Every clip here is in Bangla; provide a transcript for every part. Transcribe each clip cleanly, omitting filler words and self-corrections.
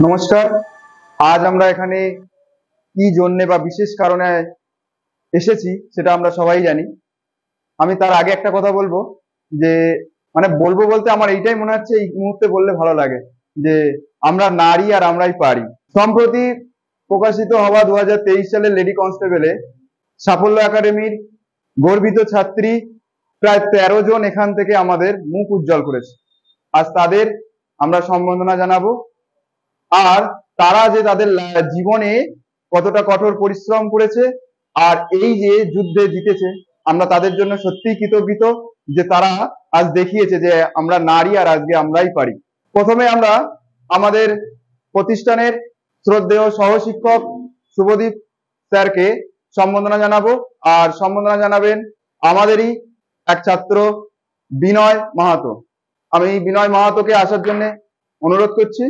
নমস্কার। আজ আমরা এখানে কি জন্যে বা বিশেষ কারণে এসেছি সেটা আমরা সবাই জানি। আমি তার আগে একটা কথা বলবো যে বলবো বলতে আমার এইটাই মনে হচ্ছে এই মুহূর্তে বললে ভালো লাগে যে আমরা নারী আর আমরাই পারি। সম্প্রতি প্রকাশিত হওয়া 2023 সালের লেডি কনস্টেবলে সাফল্য একাডেমির গর্বিত ছাত্রী প্রায় 13 জন এখান থেকে আমাদের মুখ উজ্জ্বল করেছে। আজ তাদের আমরা সম্বর্ধনা জানাবো। আর তারা যে তাদের জীবনে কতটা কঠোর পরিশ্রম করেছে আর এই যে যুদ্ধে জিতেছে, আমরা তাদের জন্য সত্যিই কৃতজ্ঞ যে তারা আজ দেখিয়েছে যে আমরা নারী আর আজকে আমরাই পারি। প্রথমে আমরা আমাদের প্রতিষ্ঠানের শ্রদ্ধেয় সহশিক্ষক শুভদীপ স্যারকে সম্বর্ধনা জানাবো। আর সম্বর্ধনা জানাবেন আমাদেরই এক ছাত্র বিনয় মাহাতো। আমি বিনয় মাহাতোকে আসার জন্য অনুরোধ করছি।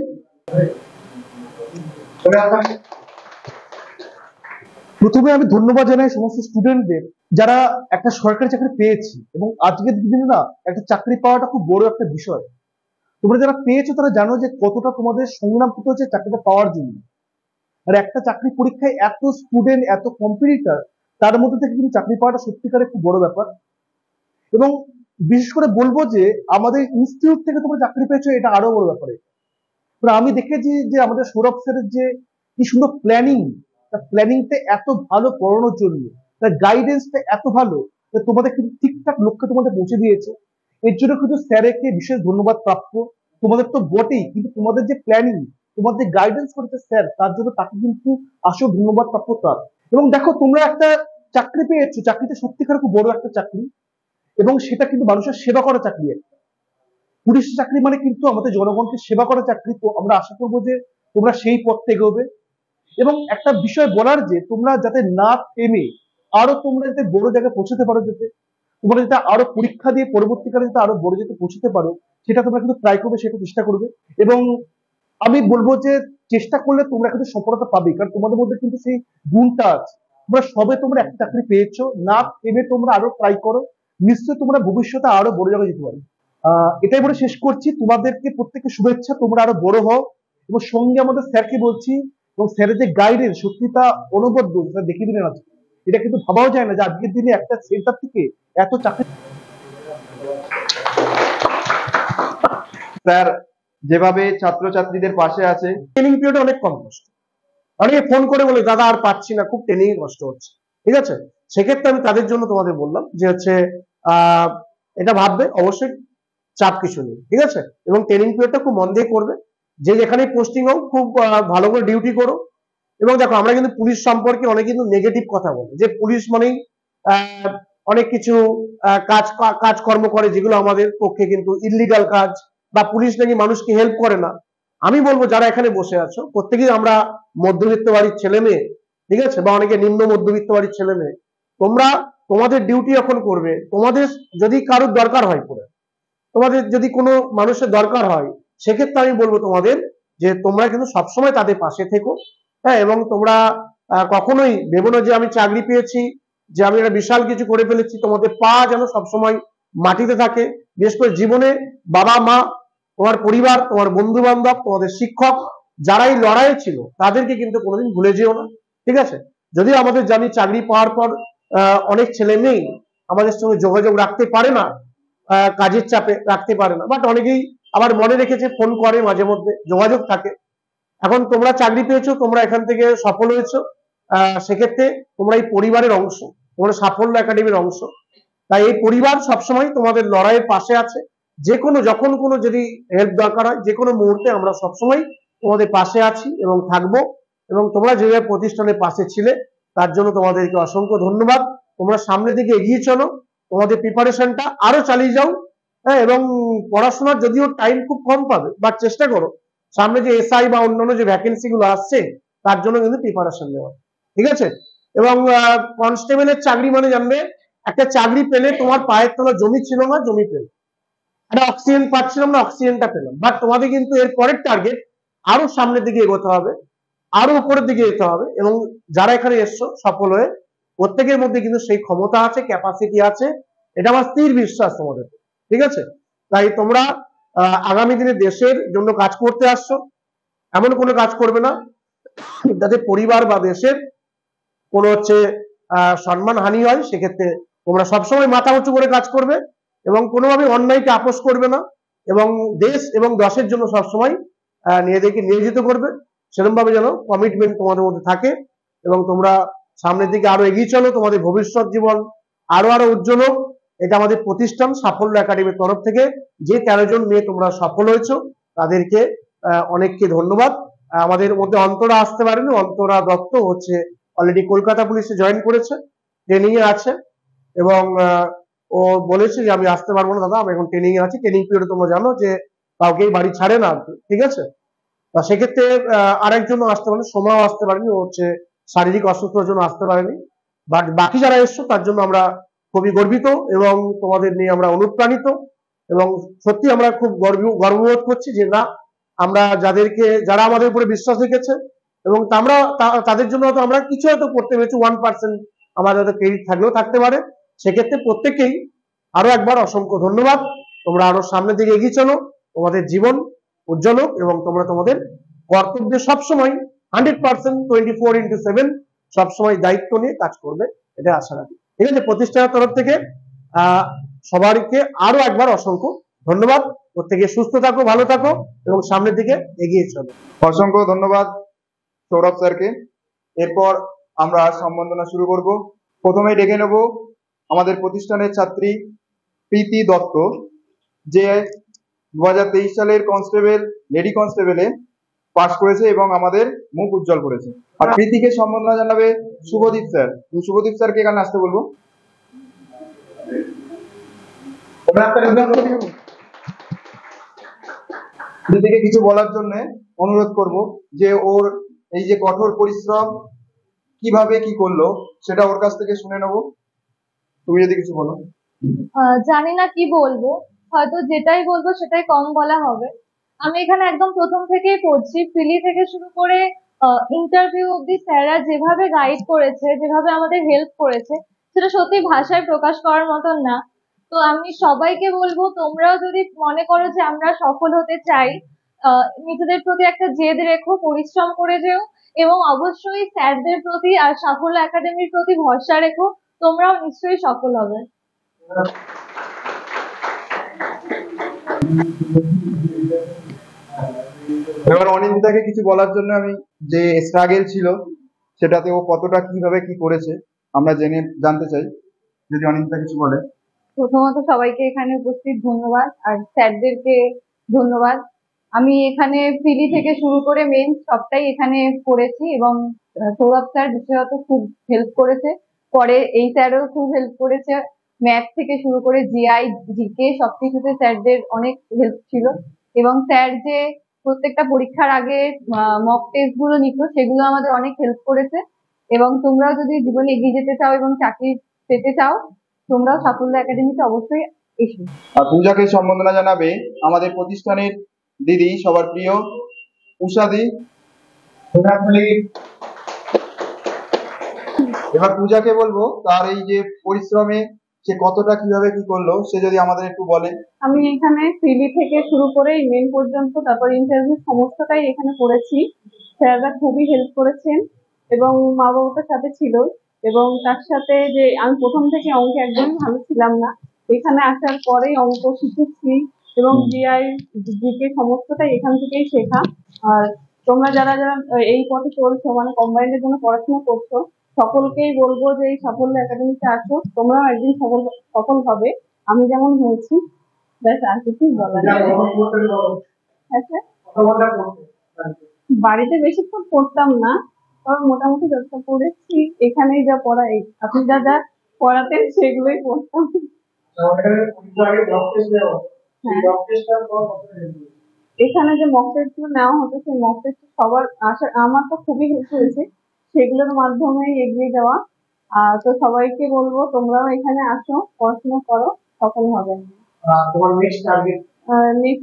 প্রথমে আমি ধন্যবাদ জানাই সমস্ত স্টুডেন্টদের যারা একটা সরকারি চাকরি পেয়েছে, এবং আজকের দিনে না একটা চাকরি পাওয়াটা খুব বড় একটা বিষয়। তোমরা যারা পেয়েছো তারা জানো যে কতটা তোমাদের সংগ্রাম করতে হচ্ছে চাকরিটা পাওয়ার জন্য। আর একটা চাকরি পরীক্ষায় এত স্টুডেন্ট, এত কম্পিটিটর, তার মধ্যে থেকে কিন্তু চাকরি পাওয়াটা সত্যিকারের খুব বড় ব্যাপার। এবং বিশেষ করে বলবো যে আমাদের ইনস্টিটিউট থেকে তোমরা চাকরি পেয়েছো, এটা আরো বড় ব্যাপার। আমি দেখেছি যে আমাদের সৌরভ স্যারের যে কি সুন্দর প্ল্যানিং, তার প্ল্যানিংটা এত ভালো পড়ানোর জন্য, তার গাইডেন্সটা এত ভালো, তোমাদের কিন্তু ঠিকঠাক লক্ষ্যে তোমাদের পৌঁছে দিয়েছে। এর জন্য কিন্তু স্যারকে বিশেষ ধন্যবাদ প্রাপ্য। তোমাদের তো বটেই, কিন্তু তোমাদের যে প্ল্যানিং, তোমাদের যে গাইডেন্স করেছে স্যার, তার জন্য তাকে কিন্তু আসল ধন্যবাদ প্রাপ্য তার। এবং দেখো, তোমরা একটা চাকরি পেয়েছো, চাকরিটা সত্যিকার খুব বড় একটা চাকরি, এবং সেটা কিন্তু মানুষের সেবা করা চাকরি। পুলিশ চাকরি মানে কিন্তু আমাদের জনগণকে সেবা করা চাকরি। তো আমরা আশা করবো যে তোমরা সেই পথে এগোবে। এবং একটা বিষয় বলার যে তোমরা যাতে না থেমে আরো তোমরা যাতে বড় জায়গায় পৌঁছতে পারো, যাতে তোমরা যাতে আরো পরীক্ষা দিয়ে পরবর্তীকালে যাতে আরো বড় যাতে পৌঁছতে পারো, সেটা তোমরা কিন্তু ট্রাই করবে, সেটা চেষ্টা করবে। এবং আমি বলবো যে চেষ্টা করলে তোমরা কিন্তু সফলতা পাবে, কারণ তোমাদের মধ্যে কিন্তু সেই গুণটা আছে। তোমরা একটা চাকরি পেয়েছো, না থেমে তোমরা আরো ট্রাই করো, নিশ্চয়ই তোমরা ভবিষ্যতে আরো বড় জায়গায় যেতে পারবে। এটাই বলে শেষ করছি। তোমাদেরকে প্রত্যেককে শুভেচ্ছা, তোমরা আরো বড় হও। এবং সঙ্গে আমাদের স্যারকে বলছি, এবং স্যারের যে গাইডেন্স সত্যি তা অনবদ্য, দেখিয়ে দিলেন আজকে। এটা কিন্তু ভাবাও যায় না যে আজকের দিনে একটা সেন্টার থেকে এত চাকরি। স্যার যেভাবে ছাত্রছাত্রীদের পাশে আছে, ট্রেনিং পিরিয়ডে অনেক কম কষ্ট। অনেকে ফোন করে বলে দাদা আর পাচ্ছি না, খুব ট্রেনিং কষ্ট হচ্ছে। ঠিক আছে, সেক্ষেত্রে আমি তাদের জন্য তোমাদের বললাম যে হচ্ছে এটা ভাববে অবশ্যই চাপ কিছু নেই। ঠিক আছে, এবং ট্রেনিং পিরিয়ডটা খুব মন দিয়ে করবে। যে যেখানে পোস্টিং হোক খুব ভালো করে ডিউটি করো। এবং দেখো, আমরা কিন্তু পুলিশ সম্পর্কে অনেক কিন্তু নেগেটিভ কথা বলি, যে পুলিশ মানেই অনেক কিছু কাজকর্ম করে যেগুলো আমাদের পক্ষে কিন্তু ইললিগাল কাজ, বা পুলিশ নাকি মানুষকে হেল্প করে না। আমি বলবো যারা এখানে বসে আছো প্রত্যেকেই আমরা মধ্যবিত্ত বাড়ির ছেলে মেয়ে, ঠিক আছে, বা অনেকে নিম্ন মধ্যবিত্ত বাড়ির ছেলে মেয়ে। তোমরা তোমাদের ডিউটি এখন করবে। তোমাদের যদি কারোর দরকার হয় পড়ে, তোমাদের যদি কোনো মানুষের দরকার হয়, সেক্ষেত্রে আমি বলবো তোমাদের যে তোমরা কিন্তু সবসময় তাদের পাশে থেকো। হ্যাঁ, এবং তোমরা কখনোই ভেবো না যে আমি চাকরি পেয়েছি, যে আমি একটা বিশাল কিছু করে ফেলেছি। তোমাদের পা যেন সবসময় মাটিতে থাকে। বিশেষ করে জীবনে বাবা মা, তোমার পরিবার, তোমার বন্ধু বান্ধব, তোমাদের শিক্ষক যারাই লড়াই ছিল, তাদেরকে কিন্তু কোনোদিন ভুলে যেও না। ঠিক আছে, যদিও আমাদের জানি চাকরি পাওয়ার পর অনেক ছেলে মেয়ে আমাদের সঙ্গে যোগাযোগ রাখতে পারে না, কাজের চাপে রাখতে পারে না, বাট অনেকেই আবার মনে রেখেছে, ফোন করে, মাঝে মধ্যে যোগাযোগ থাকে। এখন তোমরা চাকরি পেয়েছো, তোমরা এখান থেকে সফল হয়েছো, সেক্ষেত্রে তোমরা এই পরিবারের অংশ, তোমরা সাফল্য একাডেমির অংশ। তাই এই পরিবার সবসময় তোমাদের লড়াইয়ের পাশে আছে। যে কোনো যখন কোনো যদি হেল্প দরকার হয়, যে কোনো মুহূর্তে আমরা সবসময় তোমাদের পাশে আছি এবং থাকবো। এবং তোমরা যেভাবে প্রতিষ্ঠানের পাশে ছিলে, তার জন্য তোমাদেরকে অসংখ্য ধন্যবাদ। তোমরা সামনের দিকে এগিয়ে চলো, তোমাদের প্রিপারেশনটা আরো চালিয়ে যাও। হ্যাঁ, এবং পড়াশোনার যদিও টাইম খুব কম পাবে, বাট চেষ্টা করো সামনে যে এসআই বা অন্যান্য যে ভ্যাকেন্সি গুলো আসছে, তার জন্য কিন্তু প্রিপারেশন নেওয়া। ঠিক আছে, এবং কনস্টেবলের চাকরি মানে জানবে, একটা চাকরি পেলে তোমার পায়ের তলা জমি ছিল না, জমি পেলে। একটা অক্সিজেন পাচ্ছিলাম না, অক্সিজেনটা পেলাম। বাট তোমাদের কিন্তু এর পরের টার্গেট আরো সামনের দিকে এগোতে হবে, আরো উপরের দিকে যেতে হবে। এবং যারা এখানে এসছো সফল হয়ে, প্রত্যেকের মধ্যে কিন্তু সেই ক্ষমতা আছে, ক্যাপাসিটি আছে। এটা আমার স্থির বিশ্বাস তোমাদের। ঠিক আছে, তাই তোমরা আগামী দিনে দেশের জন্য কাজ করতে আসছো। এমন কোনো কাজ করবে না যাতে পরিবার বা দেশের কোনো সম্মান হানি হয়। সেক্ষেত্রে তোমরা সবসময় মাথা উঁচু করে কাজ করবে এবং কোনোভাবে অন্যায়কে আপোষ করবে না এবং দেশ এবং দশের জন্য সবসময় নিজেদেরকে নিয়োজিত করবে। সেরকম ভাবে যেন কমিটমেন্ট তোমাদের মধ্যে থাকে এবং তোমরা সামনের দিকে আরো এগিয়ে চলো, তোমাদের ভবিষ্যৎ জীবন আরো আরো উজ্জ্বল হোক। এটা আমাদের প্রতিষ্ঠান সাফল্য একাডেমির তরফ থেকে যে 13 জন মেয়ে তোমরা সফল হয়েছো তাদেরকে অনেককে ধন্যবাদ। আমাদের মধ্যে অন্তরা আসতে পারেনি, অন্তরা দত্ত অলরেডি কলকাতা পুলিশে জয়েন করেছে, ট্রেনিং এ আছে এবং ও বলেছে যে আমি আসতে পারবো না দাদা, আমি এখন ট্রেনিং এ আছি। ট্রেনিং পিরিয়ডে তোমরা জানো যে কাউকেই বাড়ি ছাড়ে না, ঠিক আছে। তা সেক্ষেত্রে আরেকজন আসতে পারেনি, সোমাও আসতে পারেনি, ও শারীরিক অসুস্থতার জন্য আসতে পারেনি। বাট বাকি যারা এসছো তার জন্য আমরা খুবই গর্বিত এবং তোমাদের নিয়ে আমরা অনুপ্রাণিত এবং সত্যি আমরা খুব গর্ববোধ করছি যে না, আমরা যারা আমাদের উপরে বিশ্বাস রেখেছে এবং তাদের জন্য হয়তো আমরা কিছু হয়তো করতে পেরেছি, 1% আমাদের হয়তো ক্রেডিট থাকলেও থাকতে পারে। সেক্ষেত্রে প্রত্যেককেই আরো একবার অসংখ্য ধন্যবাদ। তোমরা আরো সামনের দিকে এগিয়ে চলো, তোমাদের জীবন উজ্জ্বল হোক এবং তোমরা তোমাদের কর্তব্যে সবসময় 100% 24/7 সবসময় দায়িত্ব নিয়ে কাজ করবে, এটা আশা রাখি। ঠিক আছে, প্রতিষ্ঠানের তরফ থেকে সবাইকে আরো একবার অসংখ্য ধন্যবাদ। প্রত্যেকে সুস্থ থাকো, ভালো থাকো এবং সামনের দিকে এগিয়ে চলো। অসংখ্য ধন্যবাদ সৌরভ স্যারকে। এরপর আমরা সম্বর্ধনা শুরু করব। প্রথমে ডেকে নেব আমাদের প্রতিষ্ঠানের ছাত্রী প্রীতি দত্ত, যে 2023 সালের লেডি কনস্টেবলে পাস করেছে এবং আমাদের মুখ উজ্জ্বল করেছে। আর প্রীতিকে সম্বর্ধনা জানাবে শুভদীপ স্যার। শুভদীপ স্যারকে এখানে আসতে বলবো। প্রীতিকে কিছু বলার জন্য অনুরোধ করব, যে ওর এই যে কঠোর পরিশ্রম কিভাবে কি করলো সেটা ওর কাছ থেকে শুনে নেবো। তুমি যদি কিছু বলো। জানি না কি বলবো, হয়তো যেটাই বলবো সেটাই কম বলা হবে। আমি এখানে একদম প্রথম থেকেই পড়ছি, প্রিলি থেকে শুরু করে ইন্টারভিউ অব্দি স্যাররা যেভাবে গাইড করেছে, যেভাবে আমাদের হেল্প করেছে, সেটা সত্যি ভাষায় প্রকাশ করার মতন না। তো আমি সবাইকে বলবো, তোমরাও যদি মনে করো যে আমরা সফল হতে চাই, নিজেদের প্রতি একটা জেদ রেখো, পরিশ্রম করে যেও এবং অবশ্যই স্যারদের প্রতি আর সাফল্য একাডেমির প্রতি ভরসা রেখো, তোমরাও নিশ্চয়ই সফল হবে। এবার অনিন্দিতাকে কিছু বলার জন্য আমি, যে স্ট্রাগল ছিল সেটাতে ও কতটা কিভাবে কি করেছে আমরা জানতে চাই, যদি অনিন্দিতা কিছু বলে। প্রথমত সবাইকে এখানে উপস্থিত ধন্যবাদ আর স্যারদেরকে ধন্যবাদ। আমি এখানে প্রিলি থেকে শুরু করে মেন সবটাই এখানে করেছি এবং সৌরভ স্যার বিশেষত খুব হেল্প করেছে, পরে এই স্যারও খুব হেল্প করেছে। ম্যাথ থেকে শুরু করে জিআই, জিকে সবকিছুতে স্যারদের অনেক হেল্প ছিল এবং স্যার যে প্রত্যেকটা পরীক্ষার আগে মক টেস্ট গুলো নিত, সেগুলো আমাদের অনেক হেল্প করেছে। এবং তোমরাও যদি জীবনে এগিয়ে যেতে চাও এবং চাকরি পেতে চাও, তোমরাও সাফল্য একাডেমিতে অবশ্যই এসো। আর পূজাকে সম্বর্ধনা জানাবে আমাদের প্রতিষ্ঠানের দিদি, সবার প্রিয় উষাদি। এবার পূজাকে বলবো তার এই যে পরিশ্রমে সে কতটা কিভাবে কি করলো সে যদি আমাদের একটু বলে। আমি এখানে সিভি থেকে শুরু করে ইমেল পর্যন্ত, তারপর ইন্টারভিউ সমস্তটাই এখানে করেছি। স্যাররা খুবই হেল্প করেছেন এবং মা বাবার সাথে ছিল এবং তার সাথে যে আমি প্রথম থেকে অঙ্কে একদম ভালো ছিলাম না, এখানে আসার পরেই অঙ্ক শিখেছি এবং জিআই, জিকে সমস্তটাই এখান থেকেই শেখা। আর তোমরা যারা যারা এই পথে চলছো, মানে কম্বাইন্ডের জন্য পড়াশোনা করছো, সকলকেই বলবো যে এই সাফল্য একাডেমিতে আসো, তোমরাও একদিন সফল হবে, আমি যেমন হয়েছি। ব্যাস, আর কিছুই বলার নেই। আচ্ছা, বাড়িতে বেশিক্ষণ পড়তাম না, তবে মোটামুটি যতটা পড়েছি এখানেই যা পড়াই, আপনি যা যা পড়াতেন সেগুলোই পড়তাম। এখানে যে মক টেস্ট গুলো নেওয়া হতো, সেই মক টেস্ট সবার আমার তো খুবই হেল্প হয়েছে, সেগুলোর মাধ্যমে এগিয়ে যাওয়া। তো সবাইকে বলবো তোমরাও এখানে আসো, পড়াশোনা করো, সফল হবে। তোমার নেক্সট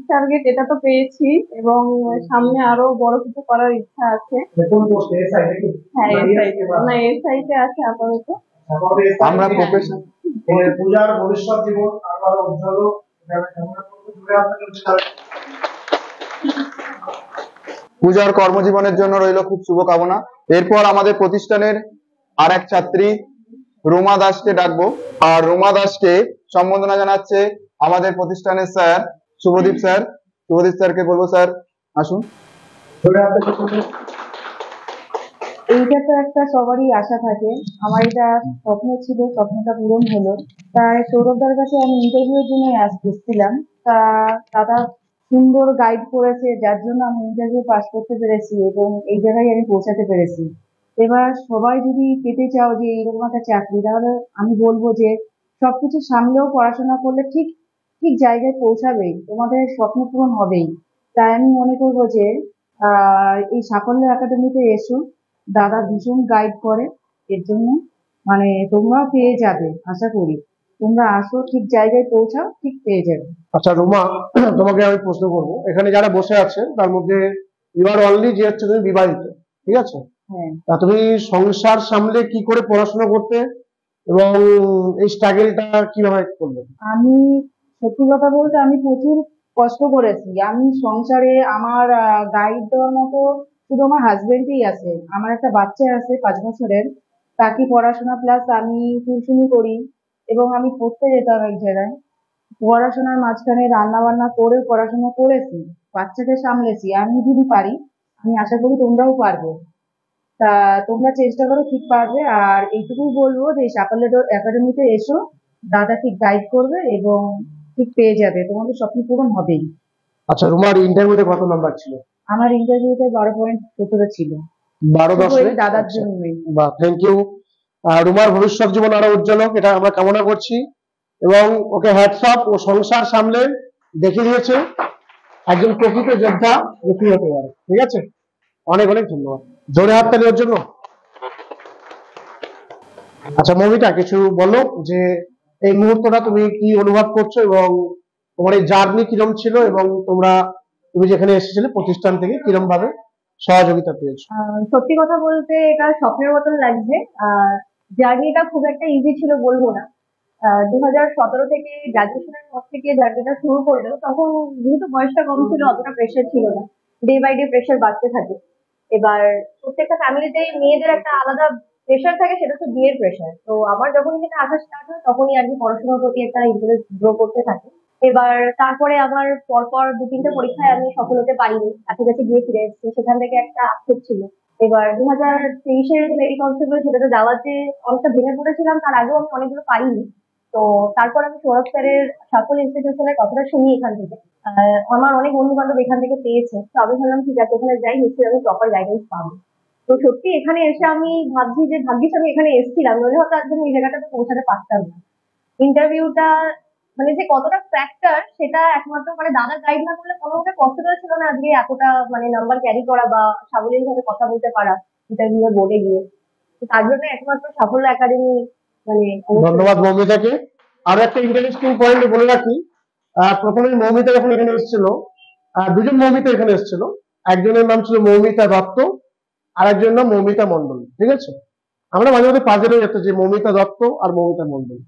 টার্গেট এটা তো পেয়েছি এবং সামনে আরো বড় কিছু করার ইচ্ছা আছে। হ্যাঁ, এসআইতে আছে আপাতত। আমরা প্রফেশন পূজার ভবিষ্যৎ জীবন আরো উজ্জ্বল হোক। পূজার কর্মজীবনের জন্য রইল খুব শুভকামনা। এরপর আমাদের প্রতিষ্ঠানের আর এক ছাত্রী রোমা দাসকে ডাকবো, আর রোমা দাসকে সম্বর্ধনা জানাচ্ছে আমাদের প্রতিষ্ঠানের স্যার শুভদীপ স্যার। শুভদীপ স্যারকে বলবো, স্যার আসুন। এইটা তো একটা সবারই আশা থাকে, আমার এটা স্বপ্ন ছিল, স্বপ্নটা পূরণ হলো। তাই সৌরভদার কাছে আমি ইন্টারভিউর জন্য এসেছিলাম। তা দাদা সুন্দর গাইড করেছে, যার জন্য আমি ইন্টারভিউ পাস করতে পেরেছি এবং এই জায়গায় আমি পৌঁছাতে পেরেছি। এবার সবাই যদি পেতে চাও যে এরকম একটা চাকরি, তাহলে আমি বলবো যে সবকিছু সামলেও পড়াশোনা করলে ঠিক ঠিক জায়গায় পৌঁছাবেই, তোমাদের স্বপ্ন পূরণ হবেই। তাই আমি মনে করবো যে এই সাফল্য একাডেমিতে এসো, দাদা ভীষণ গাইড করে এর জন্য, মানে তোমরা পেয়ে যাবে, আশা করি তোমরা আসো, ঠিক জায়গায় পৌঁছাও, ঠিক পেয়ে যাবে। আচ্ছা রোমা, তোমাকে আমি প্রশ্ন করবো, এখানে যারা বসে আছে তার মধ্যে ইউ আর অনলি যে হচ্ছে তুমি বিবাহিত, ঠিক আছে? হ্যাঁ। তা তুমি সংসার সামলে কি করে পড়াশোনা করতে এবং এই স্ট্রাগলটা কিভাবে করলে? আমি সত্যি কথা বলতে আমি প্রচুর কষ্ট করেছি। আমি সংসারে আমার গাইড দেওয়ার মতো শুধু আমার হাজবেন্ডই আছে। আমার একটা বাচ্চা আছে 5 বছরের, তাকে পড়াশোনা প্লাস আমি টিউশনি করি এবং আমি পড়তে যেতাম এক জায়গায়। পড়াশোনার মাঝখানে রান্না বান্না করে পড়াশোনা করেছি, বাচ্চাকে সামলেছি। আমি যদি পারি, আমি আশা করি তোমরাও পারবে। তা তোমরা চেষ্টা করো, ঠিক পারবে। আর এইটুকুই বলবো যে সাফল্য একাডেমিতে এসো, দাদা ঠিক গাইড করবে এবং ঠিক পেয়ে যাবে, তোমাদের স্বপ্ন পূরণ হবেই। আচ্ছা রোমার ইন্টারভিউতে কত নাম্বার ছিল? আমার ইন্টারভিউতে 12.17 ছিল। 12-10 শুধু এই দাদার জন্যই। বাহ, থ্যাংক ইউ। রুমার ভবিষ্যৎ জীবন আরো উজ্জ্বল হোক, এটা আমরা কামনা করছি। এবং ওকে হ্যাটস অফ, ও সংসার সামলে দেখিয়ে দিয়েছে একজন প্রকৃত যোদ্ধা যে কি হতে পারে। ঠিক আছে, অনেক অনেক ধন্যবাদ। জোরে হাততালি ওর জন্য। আচ্ছা মৌমিতা, কিছু বলো যে এই মুহূর্তটা তুমি কি অনুভব করছো এবং তোমার এই জার্নি কিরম ছিল এবং তুমি যেখানে এসেছিলে প্রতিষ্ঠান থেকে কিরম ভাবে সহযোগিতা পেয়েছো? সত্যি কথা বলতে এটা স্বপ্নের মতন লাগছে। জার্নিটা খুব একটা ইজি ছিল বলবো না। 2017 থেকে গ্রাজুয়েশনের পর থেকে জার্নিটা শুরু করলেও তখন যেহেতু বয়সটা কম ছিল, অতটা প্রেশার ছিল না। ডে বাই ডে প্রেশার বাড়তে থাকে। এবার প্রত্যেকটা ফ্যামিলিতে মেয়েদের একটা আলাদা প্রেশার থাকে, সেটা হচ্ছে বিয়ের প্রেশার। তো আমার যখন থেকে আসা স্টার্ট হয় তখনই আর কি পড়াশোনার প্রতি একটা ইন্টারেস্ট গ্রো করতে থাকে। এবার তারপরে আমার পরপর 2-3টে পরীক্ষায় আমি সফল হতে পারিনি, কাছাকাছি গিয়ে ফিরে এসেছি, সেখান থেকে একটা আক্ষেপ ছিল। এবার 2023-এর লেডি কনস্টেবল সেটাতে যাওয়াতে অনেকটা ভেঙে পড়েছিলাম, তার আগেও আমি অনেকগুলো পারিনি। তো তারপর আমি সৌরভ স্যারের সাফল্য ইনস্টিটিউশনের কথাটা শুনি এখান থেকে। আমার অনেক বন্ধু বান্ধব এখান থেকে পেয়েছে, তো আমি ভাবলাম ঠিক আছে, ওখানে যাই, নিশ্চয়ই আমি প্রপার গাইডেন্স পাবো। তো সত্যি এখানে এসে আমি ভাবছি যে ভাগ্যিস আমি এখানে এসেছিলাম, নইলে হয়তো আজকে আমি এই জায়গাটাতে পৌঁছাতে পারতাম না। ইন্টারভিউটা মানে যে কতটা ফ্যাক্টর, সেটা একমাত্র মানে দাদা গাইড না করলে কোনোভাবে পসিবল ছিল না আজকে এতটা মানে নাম্বার ক্যারি করা বা সাবলীল ভাবে কথা বলতে পারা ইন্টারভিউ বোর্ডে গিয়ে। তো তার জন্য একমাত্র সাফল্য একাডেমি মানে। ধন্যবাদ মৌমিতাকে। আরো একটা ইন্টারেস্টিং পয়েন্ট বলে রাখি, প্রথমে মৌমিতা যখন এখানে এসেছিল, দুজন মৌমিতা এখানে এসেছিল। একজনের নাম ছিল মৌমিতা দত্ত, আর একজনের নাম মৌমিতা মন্ডল। ঠিক আছে, আমরা মাঝে মাঝে পাজেল হয়ে যেত যে মৌমিতা দত্ত আর মৌমিতা মন্ডল।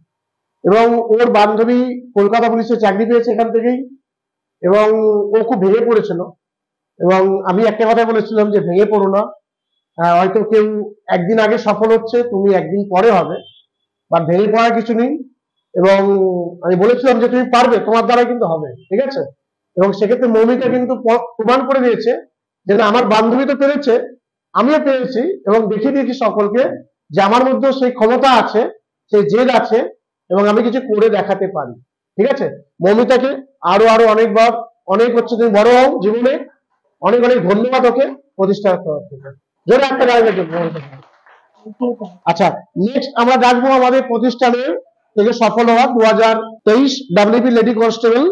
এবং ওর বান্ধবী কলকাতা পুলিশে চাকরি পেয়েছে এখান থেকেই, এবং ও খুব ভেঙে পড়েছিল। এবং আমি একটা কথা বলেছিলাম যে ভেঙে পড়ো না, হয়তো কেউ একদিন আগে সফল হচ্ছে, তুমি একদিন পরে হবে, বা ভেঙে পড়ার কিছু নেই। এবং আমি বলেছিলাম যে তুমি পারবে, তোমার দ্বারা কিন্তু হবে। ঠিক আছে, এবং সেক্ষেত্রে মৌমিতা কিন্তু প্রমাণ করে দিয়েছে যে না, আমার বান্ধবী তো পেরেছে, আমিও পেরেছি, এবং দেখিয়ে দিয়েছি সকলকে যে আমার মধ্যেও সেই ক্ষমতা আছে, সেই জেদ আছে, এবং আমি কিছু করে দেখাতে পারি। ঠিক আছে, মৌমিতাকে আরো আরো অনেকবার অনেক হচ্ছে তুমি বড় হও জীবনে। অনেক অনেক ধন্যবাদ ওকে প্রতিষ্ঠার তরফ থেকে। জোরে একটা গাড়ির জন্য। আচ্ছা, নেক্সট আমরা ডাকবো আমাদের প্রতিষ্ঠানের থেকে সফল হওয়া 2023 ডাব্লিউপি লেডি কনস্টেবল,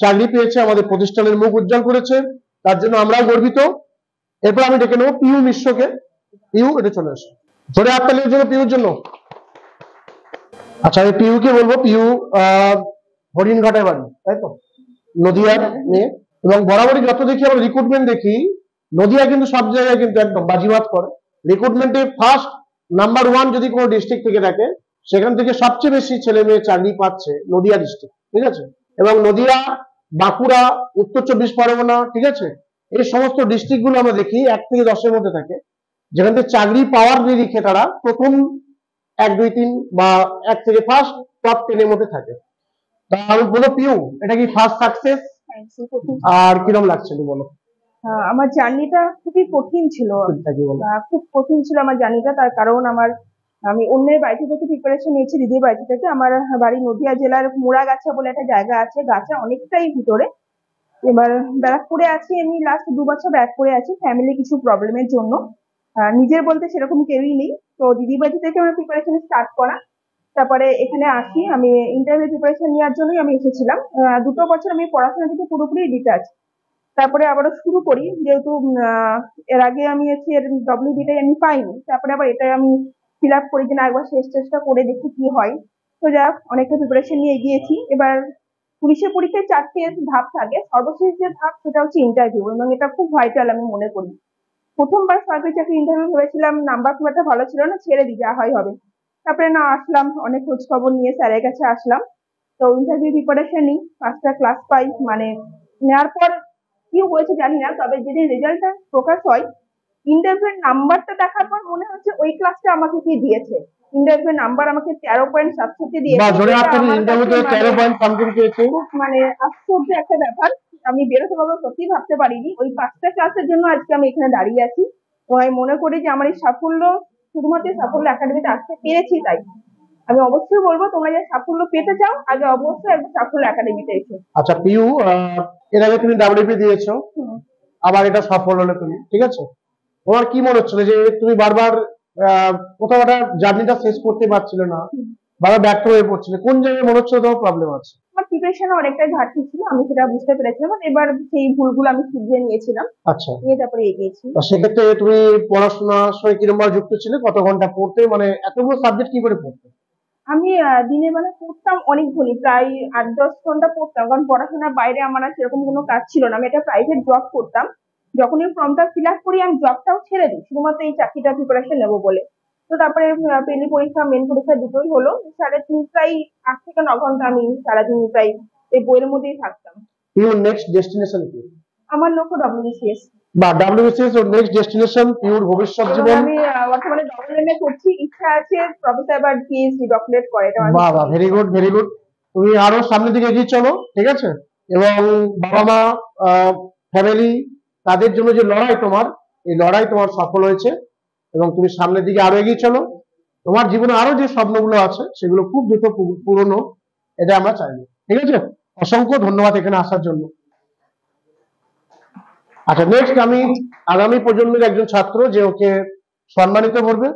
চাকরি পেয়েছে, আমাদের প্রতিষ্ঠানের মুখ উজ্জ্বল করেছে, তার জন্য আমরাও গর্বিত। এরপর আমি ডেকে নেবো পিউ মিশ্রকে। পিউ, এটা চলে আসো। জোরে হাততালির জন্য পিউর জন্য। আচ্ছা, আমি পিউকে বলবো, পিউ হরিণঘাটায় বাড়ি, তাই তো, নদিয়ার মেয়ে। এবং বরাবরই যত দেখি আমরা রিক্রুটমেন্ট দেখি, নদিয়া কিন্তু সব জায়গায় কিন্তু একদম বাজিমাত করে। রিক্রুটমেন্টে ফার্স্ট নাম্বার 1 যদি কোনো ডিস্ট্রিক্ট থেকে থাকে, সেখান থেকে সবচেয়ে বেশি ছেলে মেয়ে চাকরি পাচ্ছে নদিয়া ডিস্ট্রিক্ট। ঠিক আছে, এবং নদিয়া, বাঁকুড়া, উত্তর 24 পরগনা, ঠিক আছে, এই সমস্ত ডিস্ট্রিক্ট গুলো আমরা দেখি 1 থেকে 10-এর মধ্যে থাকে, যেখান থেকে চাকরি পাওয়ার নিরিখে তারা প্রথম 1, 2, 3 বা 1 থেকে ফার্স্ট টপ 10 এর মধ্যে থাকে। তা আমি বলো পিউ, এটা কি ফার্স্ট সাকসেস? আর কিরকম লাগছে একটু বলো। আমার জার্নিটা খুবই কঠিন ছিল, খুব কঠিন ছিল আমার জার্নিটা। তার কারণ আমি অন্যের বাড়ি থেকে প্রিপারেশন নিয়েছি, দিদির বাড়ি থেকে। আমার বাড়ি নদিয়া জেলার মোড়াগাছা বলে একটা জায়গা আছে, গাছা অনেকটাই ভিতরে। এবার ব্যারাকপুরে আছি আমি, লাস্ট 2 বছর ব্যারাকপুরে আছি ফ্যামিলি কিছু প্রবলেমের জন্য। নিজের বলতে সেরকম কেউই নেই, তো দিদির বাড়ি থেকে আমার প্রিপারেশন স্টার্ট করা। তারপরে এখানে আসি, আমি ইন্টারভিউ প্রিপারেশন নেওয়ার জন্যই আমি এসেছিলাম। 2 বছর আমি পড়াশোনা থেকে পুরোপুরি ডিটাচ। তারপরে আবারও শুরু করি, যেহেতু এর আগে আমি হচ্ছে WBটাই আমি পাইনি, তারপরে আবার এটাই আমি ফিল আপ করি যে না একবার শেষ চেষ্টা করে দেখি কি হয়। তো যাক, অনেকটা প্রিপারেশন নিয়ে এগিয়েছি। এবার পুলিশের পরীক্ষায় 4টে ধাপ থাকে, সর্বশেষ যে ধাপ সেটা হচ্ছে ইন্টারভিউ, এবং এটা খুব ভাইটাল আমি মনে করি। প্রথমবার সরকারি চাকরি ইন্টারভিউ ভেবেছিলাম নাম্বার খুব একটা ভালো ছিল না, ছেড়ে দিই, যা হয় হবে। তারপরে না আসলাম, অনেক খোঁজ খবর নিয়ে স্যারের কাছে আসলাম, তো ইন্টারভিউ প্রিপারেশন নিই, 5টা ক্লাস পাই। মানে নেওয়ার পর কি হয়েছে জানি না, তবে যেদিন রেজাল্টটা প্রকাশ হয়, ইন্টারভিউর নাম্বারটা দেখার পর মনে হচ্ছে ওই ক্লাসটা আমাকে কি দিয়েছে। ইন্টারভিউর নাম্বার আমাকে 13.67 দিয়েছে, মানে আশ্চর্য একটা ব্যাপার। আমি বেরোতে পারবো সত্যি ভাবতে পারিনি। ওই 5টা ক্লাসের জন্য আজকে আমি এখানে দাঁড়িয়ে আছি, এবং আমি মনে করি যে আমার এই সাফল্য শুধুমাত্র সাফল্য একাডেমিতে আসতে পেরেছি তাই। আমি অবশ্যই বলবো তোমরা যে সাফল্য পেতে চাও, আগে অবশ্যই একদম সাফল্য একাডেমিতে এসো। আচ্ছা পিউ, এর আগে তুমি WP দিয়েছো, আবার এটা সফল হলে তুমি, ঠিক আছে, তোমার কি মনে হচ্ছিল যে তুমি বারবার কোথাও একটা জার্নিটা শেষ করতে পারছিলে না, বারবার ব্যর্থ হয়ে পড়ছিলে, কোন জায়গায় মনে হচ্ছিল তোমার প্রবলেম আছে? আমার প্রিপারেশনে অনেকটাই ঘাটতি ছিল, আমি সেটা বুঝতে পেরেছিলাম। এবার সেই ভুলগুলো আমি শুধরিয়ে নিয়েছিলাম, আচ্ছা, নিয়ে তারপরে এগিয়েছি। সেক্ষেত্রে তুমি পড়াশোনার সঙ্গে কিরকম ভাবে যুক্ত ছিলে, কত ঘন্টা পড়তে, মানে এতগুলো সাবজেক্ট কি করে পড়তে? আমি দিনের বেলা পড়তাম অনেকক্ষণই, প্রায় 8-10 ঘন্টা পড়তাম, কারণ পড়াশোনার বাইরে আমার আর সেরকম কোনো কাজ ছিল না। আমি একটা প্রাইভেট জব করতাম, যখনই ফর্মটা ফিল আপ করি আমি জবটাও ছেড়ে দিই শুধুমাত্র এই চাকরিটা প্রিপারেশন নেবো বলে। তো তারপরে প্রিলি পরীক্ষা মেন পরীক্ষা দুটোই হলো, 3.5 প্রায় 8 থেকে 9 ঘন্টা আমি সারাদিন প্রায় এই বইয়ের মধ্যেই থাকতাম। ইউর নেক্সট ডেস্টিনেশন কি? আমার লক্ষ্য WBCS বা WBCS ওর নেক্সট ডেস্টিনেশন, পিউর ভবিষ্যৎ জীবন। আমি বর্তমানে ডবল করছি, ইচ্ছা আছে প্রফেসর বা PhD ডক্টরেট করে। বাহ বাহ, ভেরি গুড ভেরি গুড। তুমি আরো সামনের দিকে এগিয়ে চলো, ঠিক আছে, এবং বাবা মা, ফ্যামিলি, তাদের জন্য যে লড়াই তোমার, এই লড়াই তোমার সফল হয়েছে, এবং তুমি সামনের দিকে আরো এগিয়ে চলো। তোমার জীবনে আরো যে স্বপ্নগুলো আছে সেগুলো খুব দ্রুত পূরণ হোক, এটা আমরা চাইবো, ঠিক আছে। অসংখ্য ধন্যবাদ এখানে আসার জন্য। আচ্ছা, নেক্সট আমি আগামী প্রজন্মের একজন ছাত্র যে ওকে সম্মানিত করবে,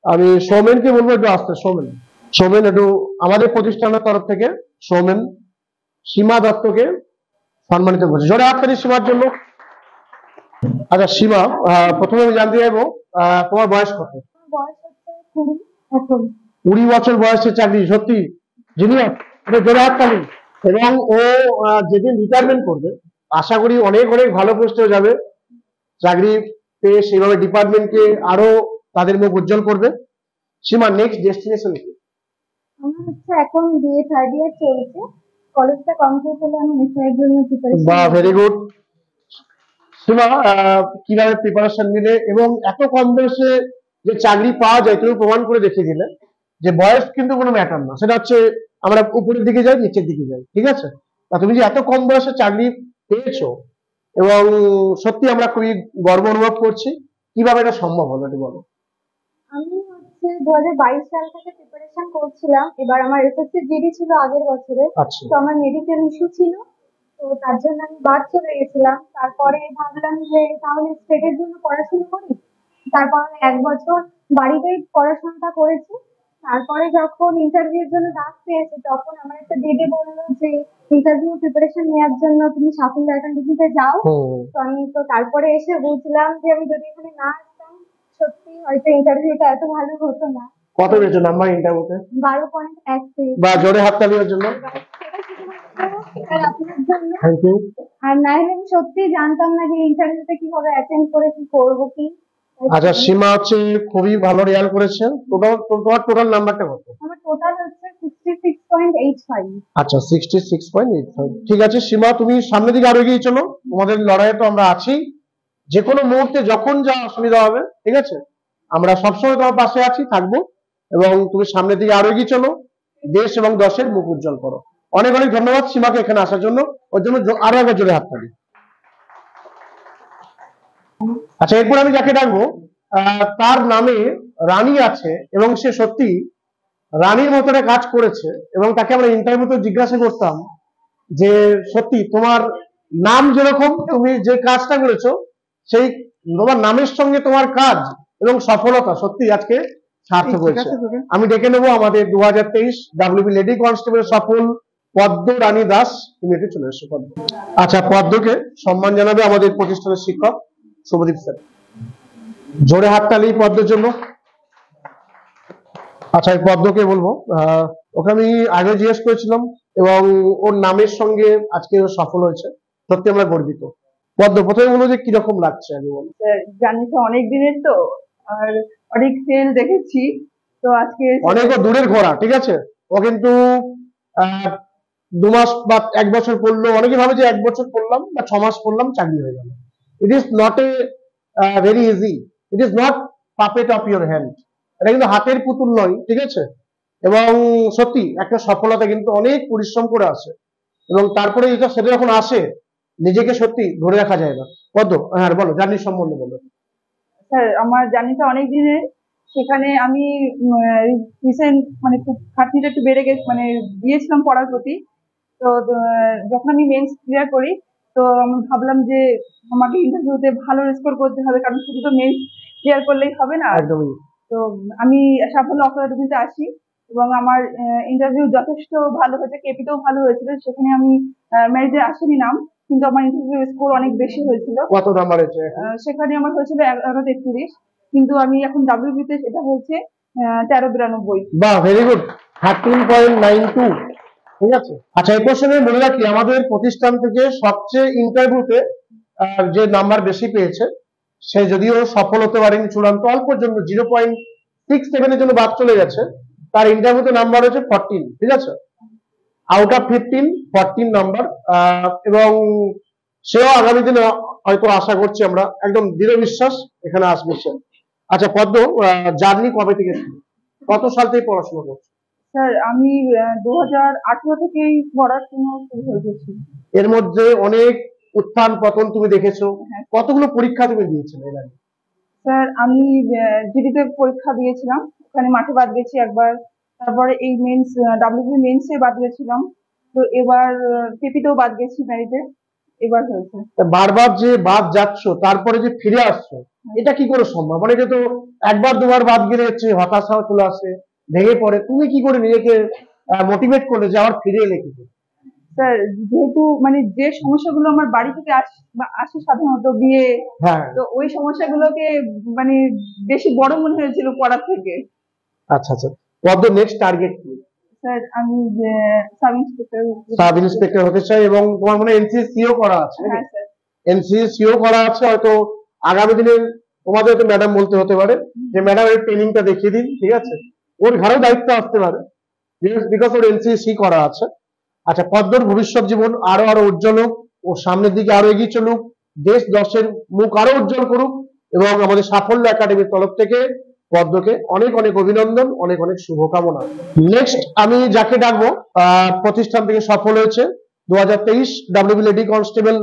আমি সৌমেনকে বলবো একটু আসতে। সৌমেন একটু আমাদের প্রতিষ্ঠানের তরফ থেকে সৌমেন সীমা দত্তকে সম্মানিত করছে, জোরে হাত তালি সীমার জন্য। আচ্ছা সীমা, প্রথমে আমি জানতে চাইবো তোমার বয়স কত? বয়স হচ্ছে 20 এখন। 20 বছর বয়সে চাকরি, সত্যি জুনিয়র, এটা জোরে হাত তালি। এবং ও যেদিন রিটায়ারমেন্ট করবে আশা করি অনেক অনেক ভালো পোস্টে যাবে, চাকরি পেয়ে সেইভাবে ডিপার্টমেন্টকে আরো তাদের মুখ উজ্জ্বল করবে। সীমা, নেক্সট ডেস্টিনেশন কি? আমার হচ্ছে এখন BA 3rd ইয়ার চলছে, কলেজটা কমপ্লিট হলে আমি এসআইয়ের জন্য প্রিপারেশন। বাহ, ভেরি গুড। সীমা, কিভাবে প্রিপারেশন নিলে এবং এত কম বয়সে যে চাকরি পাওয়া যায় তুমি প্রমাণ করে দেখিয়ে দিলে যে বয়স কিন্তু কোনো ম্যাটার না, সেটা হচ্ছে আমরা উপরের দিকে যাই নিচের দিকে যাই, ঠিক আছে। তা তুমি যে এত কম বয়সে চাকরি পেয়েছো, এবং সত্যি আমরা খুবই গর্ব অনুভব করছি, কিভাবে এটা সম্ভব হলো একটু বলো। আমি হচ্ছে 2022 সাল থেকে প্রিপারেশন করছিলাম। এবার আমার SSC GD ছিল আগের বছরে, আচ্ছা, তো আমার মেডিকেল ইস্যু ছিল, তো তার জন্য আমি বাদ চলে গেছিলাম। তারপরে ভাবলাম যে তাহলে স্টেটের জন্য পড়াশোনা করি। তারপর 1 বছর বাড়িতেই পড়াশোনাটা করেছি। তারপরে যখন ইন্টারভিউর জন্য ডাক পেয়েছি, তখন আমার একটা দিদি বললো যে ইন্টারভিউ প্রিপারেশন নেওয়ার জন্য তুমি সাফল্য একাডেমিতে যাও। তো আমি তো তারপরে এসে বুঝলাম যে আমি যদি এখানে না আসতাম সত্যি হয়তো ইন্টারভিউটা এত ভালো হতো না। কত পেয়েছো নাম্বার ইন্টারভিউতে? 12.1 বা জোরে হাততালি ওর জন্য। আপনার জন্য। Thank you. আর না হলে আমি সত্যি জানতাম না যে ইন্টারভিউতে কিভাবে অ্যাটেন্ড করে কি করবো কি। আচ্ছা, সীমা হচ্ছে খুবই ভালো রেজাল্ট করেছে। তোমার টোটাল নাম্বারটা কত? আমার টোটাল হচ্ছে 66.85। আচ্ছা, 66.85। ঠিক আছে সীমা, তুমি সামনের দিকে আরো এগিয়ে চলো, তোমাদের লড়াইয়ে তো আমরা আছি। যে কোনো মুহূর্তে যখন যা অসুবিধা হবে, ঠিক আছে, আমরা সবসময় তোমার পাশে আছি, থাকবো, এবং তুমি সামনের দিকে আরো এগিয়ে চলো, দেশ এবং দশের মুখ উজ্জ্বল করো। অনেক অনেক ধন্যবাদ সীমাকে এখানে আসার জন্য, ওর জন্য আরো একবার জোরে হাত তালি। আচ্ছা, এরপর আমি যাকে ডাকবো তার নামে রানী আছে এবং সে সত্যি রানীর মতো একটা কাজ করেছে, এবং তাকে আমরা ইন্টারভিউতে জিজ্ঞাসা করতাম যে সত্যি তোমার নাম যেরকম, তুমি যে কাজটা করেছো সেই তোমার নামের সঙ্গে তোমার কাজ এবং সফলতা সত্যি আজকে সার্থক হয়েছে। আমি ডেকে নেবো আমাদের 2023 WB লেডি কনস্টেবল সফল পদ্ম রানী দাস, তুমি একটু চলে এসো পদ্ম। আচ্ছা, পদ্মকে সম্মান জানাবে আমাদের প্রতিষ্ঠানের শিক্ষক শুভদীপ স্যার। জোরে হাততালি পদ্মের জন্য। আচ্ছা, এই পদ্মকে বলবো, ওকে আমি আগে জিজ্ঞেস করেছিলাম এবং ওর নামের সঙ্গে আজকে ও সফল হয়েছে, সত্যি আমরা গর্বিত। পদ্ম, প্রথমে বলবো যে কিরকম লাগছে আগে বলো। জানি তো অনেক দিনের তো, আর অনেক সেল দেখেছি, তো আজকে অনেক দূরের ঘোড়া, ঠিক আছে, ও কিন্তু 2 মাস বা 1 বছর পড়লো, অনেকে ভাবে যে 1 বছর পড়লাম বা 6 মাস পড়লাম চাকরি হয়ে গেল। It is not a very easy, it is not puppet of your hand, এটা কিন্তু হাতের পুতুল নয়, ঠিক আছে, এবং সত্যি একটা সফলতা কিন্তু অনেক পরিশ্রম করে আসে, এবং তারপরে এটা সেটা যখন আসে নিজেকে সত্যি ধরে রাখা যায় না। পদ্ম, হ্যাঁ বলো, জার্নির সম্বন্ধে বলো। স্যার আমার জার্নিটা অনেক দিনের, সেখানে আমি রিসেন্ট মানে খুব খাটনিটা একটু বেড়ে গেছে, মানে দিয়েছিলাম পড়ার প্রতি। তো যখন আমি মেন্স ক্লিয়ার করি, তো আমি ভাবলাম যে আমাকে ইন্টারভিউতে ভালো স্কোর করতে হবে, কারণ শুধু তো মেন্স ক্লিয়ার করলেই হবে না। একদমই। তো আমি সাফল্য অকাডেমিতে আসি এবং আমার ইন্টারভিউ যথেষ্ট ভালো হয়েছে, কেপিতেও ভালো হয়েছিল, সেখানে আমি মেরিটে আসেনি নাম, কিন্তু আমার ইন্টারভিউ স্কোর অনেক বেশি হয়েছিল। কত নাম্বার হয়েছে? সেখানে আমার হয়েছিল 11-33, কিন্তু আমি এখন ডাব্লিউবিতে সেটা হচ্ছে 13-92। বাহ, ভেরি গুড, 13.92, ঠিক আছে। আচ্ছা, এই প্রশ্নে মনে রাখি আমাদের প্রতিষ্ঠান থেকে সবচেয়ে ইন্টারভিউতে যে নাম্বার বেশি পেয়েছে সে যদিও সফল হতে পারেনি, চূড়ান্ত অল্পের জন্য 0.67 এর জন্য বাদ চলে গেছে, তার ইন্টারভিউতে নাম্বার হচ্ছে 14, ঠিক আছে, আউট অফ 15 14 নাম্বার, এবং সেও আগামী দিনে হয়তো আশা করছি আমরা, একদম দৃঢ় বিশ্বাস এখানে আসবে সে। আচ্ছা পদ্ম, জার্নি কবে থেকে শুরু, কত সাল থেকে পড়াশোনা করছো? স্যার আমি 2018 থেকেই পড়াশোনা শুরু হয়েছে। এর মধ্যে অনেক উত্থান পতন তুমি দেখেছো, কতগুলো পরীক্ষা তুমি দিয়েছিলে এর আগে? স্যার আমি জিডিতে পরীক্ষা দিয়েছিলাম, ওখানে মাঠে বাদ গেছি একবার, তারপরে এই মেন্স ডাব্লিউবি মেন্সে বাদ গেছিলাম, তো এবার কেপিতেও বাদ গেছি মেরিটে, এবার হয়েছে। বারবার যে বাদ যাচ্ছ তারপরে যে ফিরে আসছো, এটা কি করে সম্ভব? মানে এটা তো একবার দুবার বাদ গেলে হচ্ছে হতাশা চলে আসে, ভেঙে পড়ে, তুমি কি করে নিজেকে মোটিভেট করলে যে আবার ফিরে এলে? কি স্যার যেহেতু মানে যে সমস্যাগুলো আমার বাড়ি থেকে আসে সাধারণত বিয়ে, হ্যাঁ, তো ওই সমস্যাগুলোকে মানে বেশি বড় মনে হয়েছিল পড়ার থেকে। আচ্ছা আচ্ছা, পদ্ম নেক্সট টার্গেট কি? স্যার আমি সাব ইন্সপেক্টর হতে চাই, এবং তোমার মনে এনসিসিও করা আছে? হ্যাঁ স্যার। এনসিসিও করা আছে, হয়তো আগামী দিনে তোমাদের হয়তো ম্যাডাম বলতে হতে পারে যে ম্যাডাম এর ট্রেনিংটা দেখিয়ে দিন, ঠিক আছে, ওর ঘরেও দায়িত্ব আসতে পারে বিকজ ওর এনসিসি করা আছে। আচ্ছা, পদ্মর ভবিষ্যৎ জীবন আরো আরো উজ্জ্বল হোক, ও সামনের দিকে আরো এগিয়ে চলুক, দেশ দশের মুখ আরো উজ্জ্বল করুক, এবং আমাদের সাফল্য একাডেমির তরফ থেকে পদ্মকে অনেক অনেক অভিনন্দন, অনেক অনেক শুভকামনা। নেক্সট আমি যাকে ডাকবো, প্রতিষ্ঠান থেকে সফল হয়েছে 2023 WB lady constable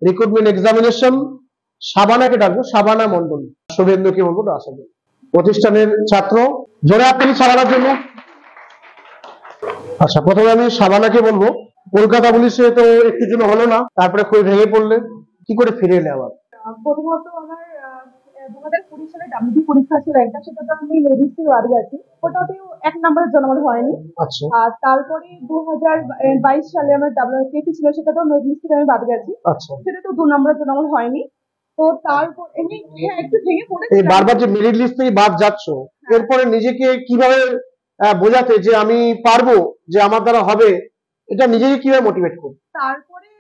recruitment examination, শাবানাকে ডাকবো, শাবানা মন্ডল। শুভেন্দুকে বলবো আসা করি, প্রতিষ্ঠানের ছাত্র, জোরে আপনি শাবানার জন্য। আচ্ছা, প্রথমে আমি শাবানাকে বলবো, কলকাতা পুলিশে তো একটু জন্য হলো না, তারপরে খুব ভেঙে পড়লে, কি করে ফিরে এলে আবার? প্রথমত আমার 2020 সালে ডাব্লিউবি পরীক্ষা ছিল একটা, সেটা তো আমি রেজিস্ট্রি বাদ গেছি, ওটাতেও 1 নম্বরের জন্য আমার হয়নি। আচ্ছা, আর তারপরে 2022 সালে আমার ডাব্লিউপি ছিল, সেটা তো রেজিস্ট্রি আমি বাদ গেছি, আচ্ছা, সেটা তো 2 নম্বরের জন্য আমার হয়নি। তো তারপর এমনি একটু ভেঙে পড়েছি। এই বারবার যে মেরিট লিস্ট থেকে বাদ যাচ্ছ, এরপরে নিজেকে কিভাবে বোঝাতে যে আমি পারবো, যে আমার দ্বারা হবে, এটা নিজেকে কিভাবে মোটিভেট করবো? তারপরে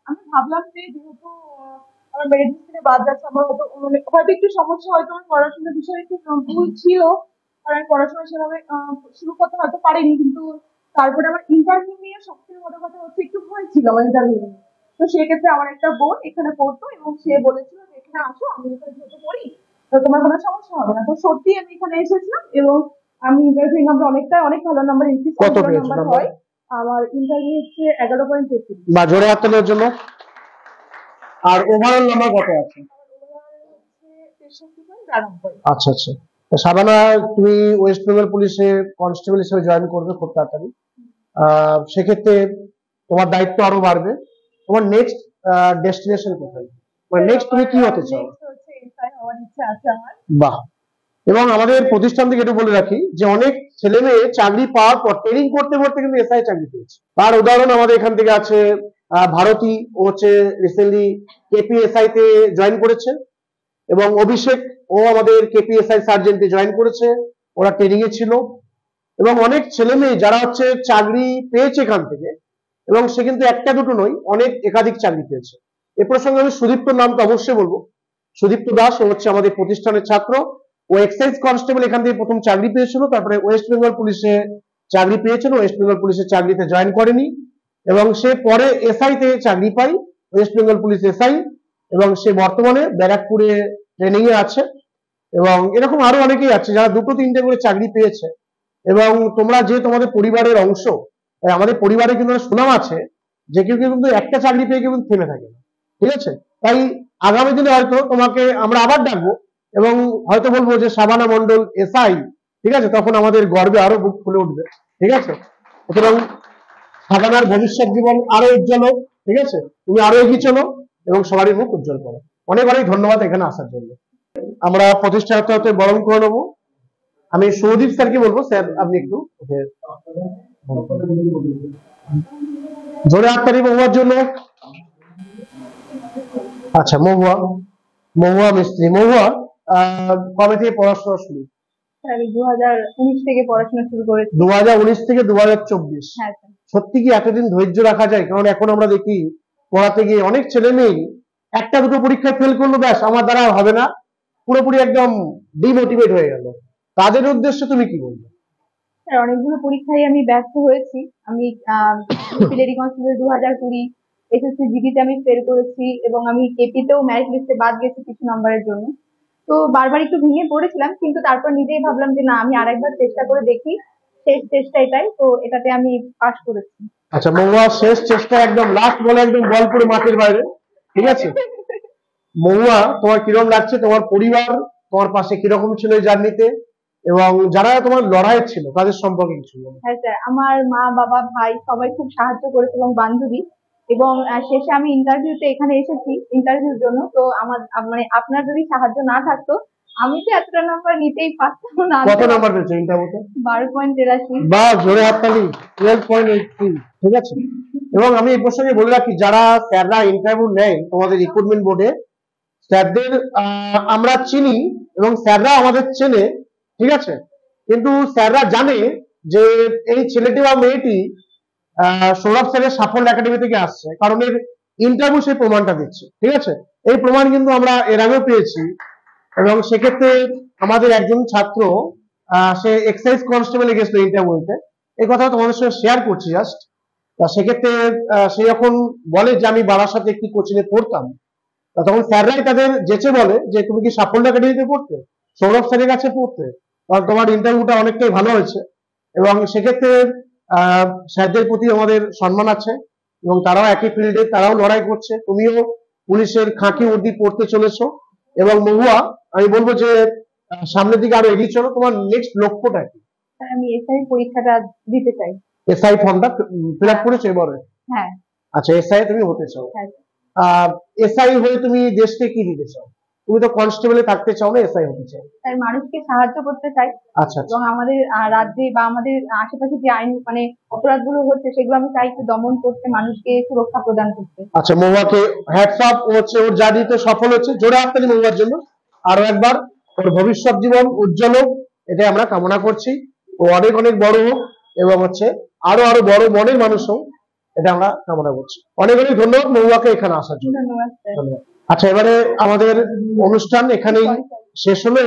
আমি ভাবলাম যে যেহেতু আমার মেরিট লিস্টে বাদ যাচ্ছে, আমার হয়তো একটু সমস্যা, হয়তো আমার পড়াশোনার বিষয়ে একটু ভুল ছিল, আর আমি পড়াশোনা সেভাবে শুরু করতে হয়তো পারিনি, কিন্তু তারপরে আমার ইন্টারভিউ নিয়ে সবথেকে বড় কথা হচ্ছে একটু ভয় ছিল আমার ইন্টারভিউ নিয়ে। তো সেক্ষেত্রে আমার একটা বোন এখানে পড়তো এবং সে বলেছিল যে এখানে আসো, আমি এখানে যেহেতু পড়ি, তো তোমার কোনো সমস্যা হবে না। তো সত্যি আমি এখানে এসেছিলাম এবং আমি ইন্টারভিউ নাম্বার অনেক ভালো নাম্বার এসেছি। কত পেয়েছো নাম্বার নাম্বার? হয় আমার ইন্টারভিউ হচ্ছে 11.33। বা জোরে হাততালির জন্য। আর ওভারঅল নাম্বার কত আছে? আচ্ছা আচ্ছা। তো শাবানা, তুমি ওয়েস্ট বেঙ্গল পুলিশে কনস্টেবল হিসেবে জয়েন করবে খুব তাড়াতাড়ি। সেক্ষেত্রে তোমার দায়িত্ব আরো বাড়বে। তোমার নেক্সট ডেস্টিনেশন কোথায়, মানে নেক্সট তুমি কি হতে চাও? হওয়ার ইচ্ছা আছে আমার। বাহ। এবং আমাদের প্রতিষ্ঠান থেকে একটু বলে রাখি যে অনেক ছেলে মেয়ে চাকরি পাওয়ার পর ট্রেনিং করতে করতে কিন্তু এসআই চাকরি পেয়েছে। তার উদাহরণ আমাদের এখান থেকে আছে ভারতী, ও হচ্ছে রিসেন্টলি কেপিএসআই তে জয়েন করেছে, এবং অভিষেক, ও আমাদের কেপিএসআই সার্জেন্টে জয়েন করেছে, ওরা ট্রেনিং এ ছিল। এবং অনেক ছেলে মেয়ে যারা হচ্ছে চাকরি পেয়েছে এখান থেকে, এবং সে কিন্তু একটা দুটো নয়, অনেক একাধিক চাকরি পেয়েছে। এ প্রসঙ্গে আমি সুদীপ্তর নামটা অবশ্যই বলবো। সুদীপ্ত দাস, ও হচ্ছে আমাদের প্রতিষ্ঠানের ছাত্র। ও এক্সাইজ কনস্টেবল এখান থেকে প্রথম চাকরি পেয়েছিল, তারপরে ওয়েস্ট বেঙ্গল পুলিশে চাকরি পেয়েছিল, ওয়েস্ট বেঙ্গল পুলিশের চাকরিতে জয়েন করেনি, এবং সে পরে এসআই তে চাকরি পায়, ওয়েস্ট বেঙ্গল পুলিশ এসআই, এবং সে বর্তমানে ব্যারাকপুরে ট্রেনিং এ আছে। এবং এরকম আরো অনেকেই আছে যারা দুটো তিনটে করে চাকরি পেয়েছে। এবং তোমরা যে তোমাদের পরিবারের অংশ, আমাদের পরিবারে কিন্তু একটা সুনাম আছে যে কেউ কেউ কিন্তু একটা চাকরি পেয়ে কেউ কিন্তু থেমে থাকে না, ঠিক আছে? তাই আগামী দিনে হয়তো তোমাকে আমরা আবার ডাকবো এবং হয়তো বলবো যে শাবানা মন্ডল এসআই, ঠিক আছে? তখন আমাদের গর্বে আরো বুক ফুলে উঠবে, ঠিক আছে? সুতরাং শাবানার ভবিষ্যৎ জীবন আরো উজ্জ্বল হোক, ঠিক আছে? তুমি আরো এগিয়ে চলো এবং সবারই মুখ উজ্জ্বল করো। অনেক অনেক ধন্যবাদ এখানে আসার জন্য। আমরা প্রতিষ্ঠাতা হতে বরণ করে নেবো। আমি সৌদীপ স্যারকে বলবো, স্যার আপনি একটু জোরে হাততালি মহুয়ার জন্য। আচ্ছা, মহুয়া মিস্ত্রি। মহুয়া, কবে থেকে পড়াশোনা শুরু? আমি 2019 থেকে পড়াশোনা শুরু করেছি। 2019 থেকে 2024? হ্যাঁ স্যার। সত্যি কি এতদিন ধৈর্য রাখা যায়? কারণ এখন আমরা দেখি পড়াতে গিয়ে অনেক ছেলে মেয়ে একটা দুটো পরীক্ষায় ফেল করলো, ব্যাস আমার দ্বারা হবে না, পুরোপুরি একদম ডিমোটিভেট হয়ে গেল। তাদের উদ্দেশ্যে তুমি কি বলবে? স্যার, অনেকগুলো পরীক্ষায় আমি ব্যর্থ হয়েছি। আমি লেডি কনস্টেবল 2020, এসএসসি জিডিতে আমি ফেল করেছি, এবং আমি কেপিতেও মেরিট লিস্টে বাদ গেছি কিছু নাম্বারের জন্য। তো বারবার একটু ভেঙে পড়েছিলাম, কিন্তু তারপর নিজেই ভাবলাম যে না, আমি আরেকবার চেষ্টা করে দেখি। শেষ চেষ্টা এটাই, তো এটাতে আমি পাস করেছি। আচ্ছা মহুয়া, শেষ চেষ্টা, একদম লাস্ট বলে একদম বল পুরো মাঠের বাইরে, ঠিক আছে? মহুয়া, তোমার কিরকম লাগছে? তোমার পরিবার তোমার পাশে কিরকম ছিল এই জার্নিতে, এবং যারা তোমার লড়াই ছিল তাদের সম্পর্কে কিছু বলো। হ্যাঁ স্যার, আমার মা, বাবা, ভাই সবাই খুব সাহায্য করেছে, এবং বান্ধবী। এবং শেষে আমি ইন্টারভিউতে এখানে এসেছি ইন্টারভিউর জন্য। তো আমার মানে আপনার যদি সাহায্য না থাকতো, আমি তো এতটা নাম্বার নিতেই পারতাম না। কত নাম্বার পেয়েছো ইন্টারভিউতে? 12.83। বা জোরে হাততালি। 12.83, ঠিক আছে? এবং আমি এই প্রসঙ্গে বলে রাখি, যারা স্যাররা ইন্টারভিউ নেয় তোমাদের রিক্রুটমেন্ট বোর্ডে, স্যারদের আমরা চিনি এবং স্যাররা আমাদের চেনে, ঠিক আছে? কিন্তু স্যাররা জানে যে এই ছেলেটি বা মেয়েটি সৌরভ স্যারের সাফল্য একাডেমি থেকে আসছে, কারণ এর ইন্টারভিউ সেই প্রমাণটা দিচ্ছে, ঠিক আছে? এই প্রমাণ কিন্তু আমরা এর আগেও পেয়েছি। এবং সেক্ষেত্রে আমাদের একজন ছাত্র, সে এক্সাইজ কনস্টেবলে গেছিল ইন্টারভিউতে, এই কথা তোমাদের সঙ্গে শেয়ার করছি জাস্ট। সেক্ষেত্রে সে যখন বলে যে আমি বারাসাতে একটি কোচিং এ পড়তাম, তখন স্যাররাই তাদের যেচে বলে যে তুমি কি সাফল্য একাডেমিতে পড়তে, সৌরভ স্যারের কাছে পড়তে, কারণ তোমার ইন্টারভিউটা অনেকটাই ভালো হয়েছে। এবং সেক্ষেত্রে স্যারদের প্রতি আমাদের সম্মান আছে, এবং তারাও একই ফিল্ডে, তারাও লড়াই করছে। তুমিও পুলিশের খাঁকি উর্দি পড়তে চলেছো। এবং মহুয়া, আমি বলবো যে সামনের দিকে আরো এগিয়ে চলো। তোমার নেক্সট লক্ষ্যটা কি? আমি এসআই পরীক্ষাটা দিতে চাই। এসআই ফর্মটা ফিল আপ করেছো এবারে? হ্যাঁ। আচ্ছা, এসআই তুমি হতে চাও। হ্যাঁ। এসআই হয়ে তুমি দেশকে কি দিতে চাও? তুমি তো কনস্টেবলে থাকতে চাও না, এসআই হতে চাও। তাই মানুষকে সাহায্য করতে চাই। আচ্ছা, এবং আমাদের রাজ্যে বা আমাদের আশেপাশে যে আইন মানে অপরাধগুলো হচ্ছে, সেগুলো আমি চাই একটু দমন করতে, মানুষকে সুরক্ষা প্রদান করতে। আচ্ছা, মহুয়াকে হ্যাটস অফ। হচ্ছে ওর জার্নিতে সফল হচ্ছে, জোরে হাততালি মহুয়ার জন্য। আরো একবার ওর ভবিষ্যৎ জীবন উজ্জ্বল হোক, এটাই আমরা কামনা করছি। ও অনেক অনেক বড় হোক, এবং হচ্ছে আরো আরো বড় মনের মানুষ হোক, এটা আমরা কামনা করছি। অনেক অনেক ধন্যবাদ মহুয়াকে এখানে আসার জন্য। ধন্যবাদ স্যার। আচ্ছা, এবারে আমাদের অনুষ্ঠান এখানেই শেষ হলো।